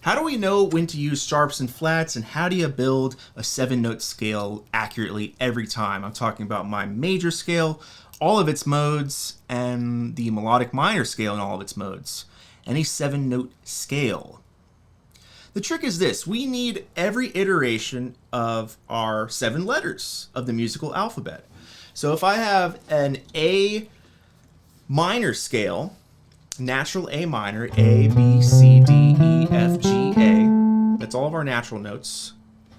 How do we know when to use sharps and flats, and how do you build a 7-note scale accurately every time? I'm talking about my major scale, all of its modes, and the melodic minor scale in all of its modes. Any 7-note scale. The trick is this: we need every iteration of our 7 letters of the musical alphabet. So if I have an A minor scale, natural A minor, A, B, C, D, E, F, G, A. That's all of our natural notes.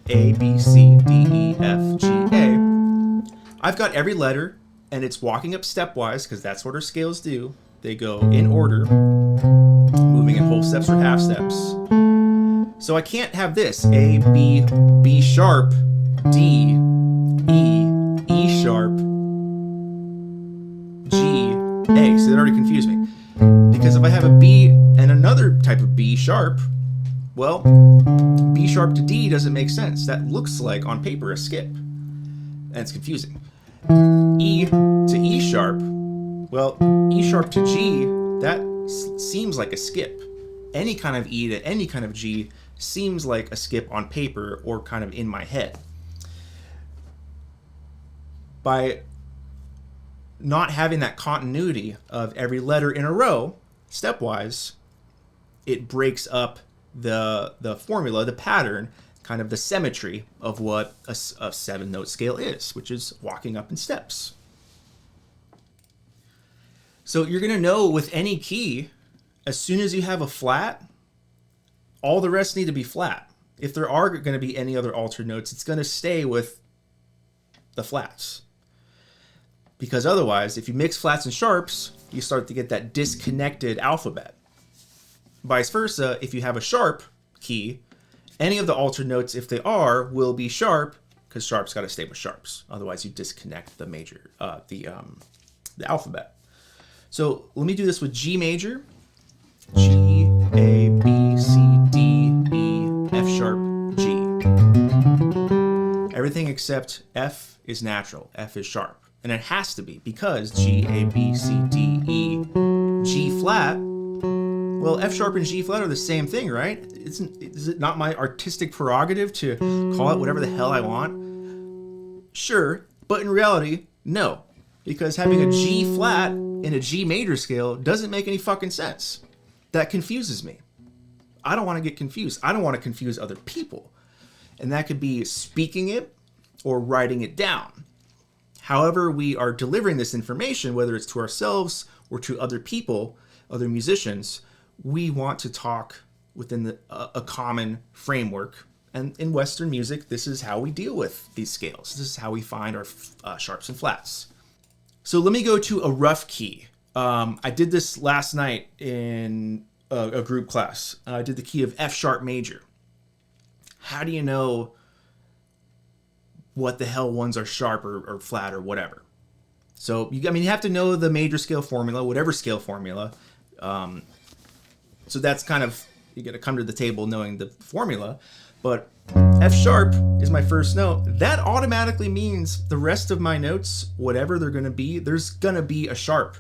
A, B, C, D, E, F, G, A. I've got every letter, and it's walking up stepwise, because that's what our scales do. They go in order, moving in whole steps or half steps. So I can't have this: A, B, B sharp, D, E, E sharp, G, A. So that already confused me. Because if I have a B and another type of B sharp, well, B sharp to D doesn't make sense. That looks like, on paper, a skip. And it's confusing. E to E sharp, well, E sharp to G, that seems like a skip. Any kind of E to any kind of G seems like a skip on paper or kind of in my head. By not having that continuity of every letter in a row, stepwise, it breaks up the formula, the pattern, kind of the symmetry of what a 7-note scale is, which is walking up in steps. So you're going to know with any key, as soon as you have a flat, all the rest need to be flat. If there are going to be any other altered notes, it's going to stay with the flats. Because otherwise, if you mix flats and sharps, you start to get that disconnected alphabet. Vice versa, if you have a sharp key, any of the altered notes, if they are, will be sharp, because sharps got to stay with sharps. Otherwise, you disconnect the major, the alphabet. So let me do this with G major. G, A, B, C, D, E, F sharp, G. Everything except F is natural. F is sharp. And it has to be, because G, A, B, C, D, E, G flat, well, F sharp and G flat are the same thing, right? Is it not my artistic prerogative to call it whatever the hell I want? Sure, but in reality, no. Because having a G flat in a G major scale doesn't make any fucking sense. That confuses me. I don't want to get confused. I don't want to confuse other people. And that could be speaking it or writing it down. However we are delivering this information, whether it's to ourselves or to other people, other musicians, we want to talk within a common framework. And in Western music, this is how we deal with these scales. This is how we find our sharps and flats. So let me go to a rough key. I did this last night in a group class. I did the key of F sharp major. How do you know what the hell ones are sharp or flat or whatever? So you have to know the major scale formula, whatever scale formula. So that's kind of, you got to come to the table knowing the formula. But F sharp is my first note. That automatically means the rest of my notes, whatever they're going to be, there's going to be a sharp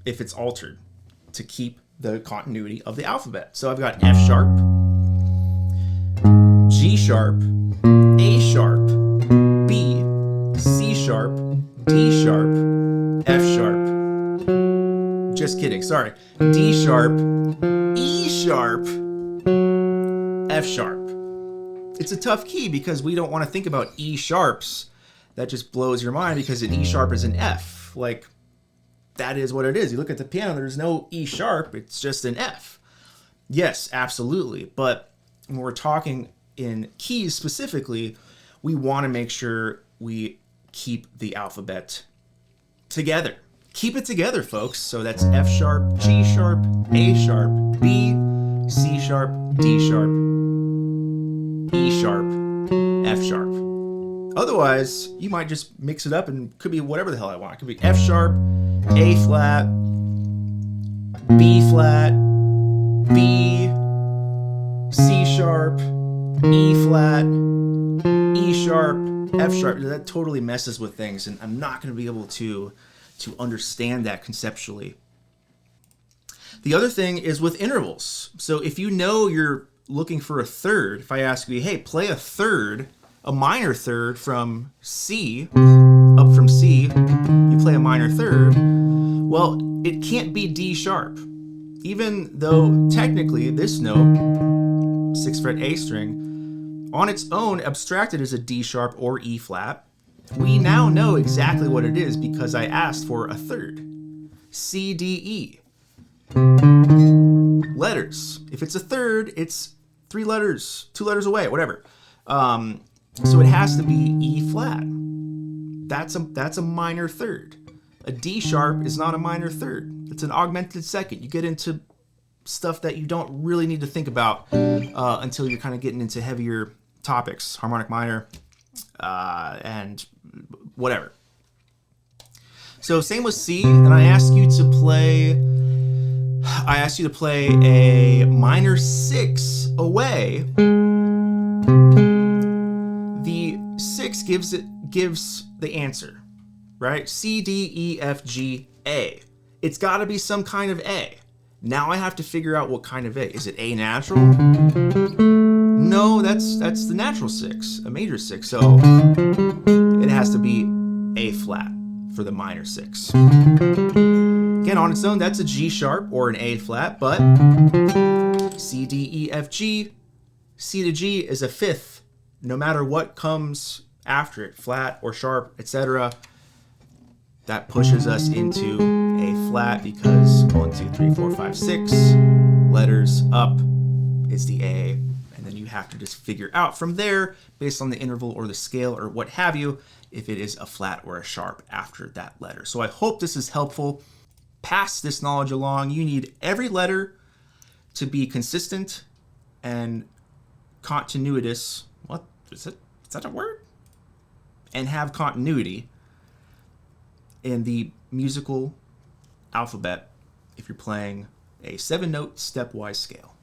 if it's altered to keep the continuity of the alphabet. So I've got F sharp, G sharp, A sharp, B, C sharp, D sharp, F sharp. Just kidding, sorry. D sharp, E sharp, F sharp. It's a tough key because we don't want to think about E sharps. That just blows your mind because an E sharp is an F. Like, that is what it is. You look at the piano, there's no E sharp, it's just an F. Yes, absolutely. But when we're talking in keys specifically, we want to make sure we keep the alphabet together. Keep it together, folks. So that's F sharp, G sharp, A sharp, B, C sharp, D sharp, E sharp, F sharp. Otherwise, you might just mix it up and it could be whatever the hell I want. It could be F sharp, A flat, B flat, B, C sharp, E flat, E sharp, F sharp. That totally messes with things, and I'm not going to be able to understand that conceptually. The other thing is with intervals. So if you know your looking for a third, if I ask you, hey, play a third, a minor third from C, up from C, you play a minor third, well, it can't be D sharp. Even though technically this note, 6th fret A string, on its own abstracted as a D sharp or E flat, we now know exactly what it is because I asked for a third. C, D, E. Letters. If it's a third, it's 3 letters, 2 letters away, whatever. So it has to be E flat. That's a minor third. A D sharp is not a minor third. It's an augmented second. You get into stuff that you don't really need to think about until you're kind of getting into heavier topics, harmonic minor, and whatever. So same with C, and I ask you to play a minor 6 away. The 6 gives the answer, right? C, D, E, F, G, A. It's got to be some kind of A. Now I have to figure out what kind of A. Is it A natural? No, that's the natural 6, a major 6. So it has to be A flat for the minor 6. Again, on its own, that's a G sharp or an A flat, but C, D, E, F, G, C to G is a 5th, no matter what comes after it, flat or sharp, etc. That pushes us into A flat because 1, 2, 3, 4, 5, 6 letters up is the A, and then you have to just figure out from there, based on the interval or the scale or what have you, if it is a flat or a sharp after that letter. So I hope this is helpful. Pass this knowledge along. You need every letter to be consistent and continuous. What is it? Is that a word? And have continuity in the musical alphabet if you're playing a 7-note stepwise scale.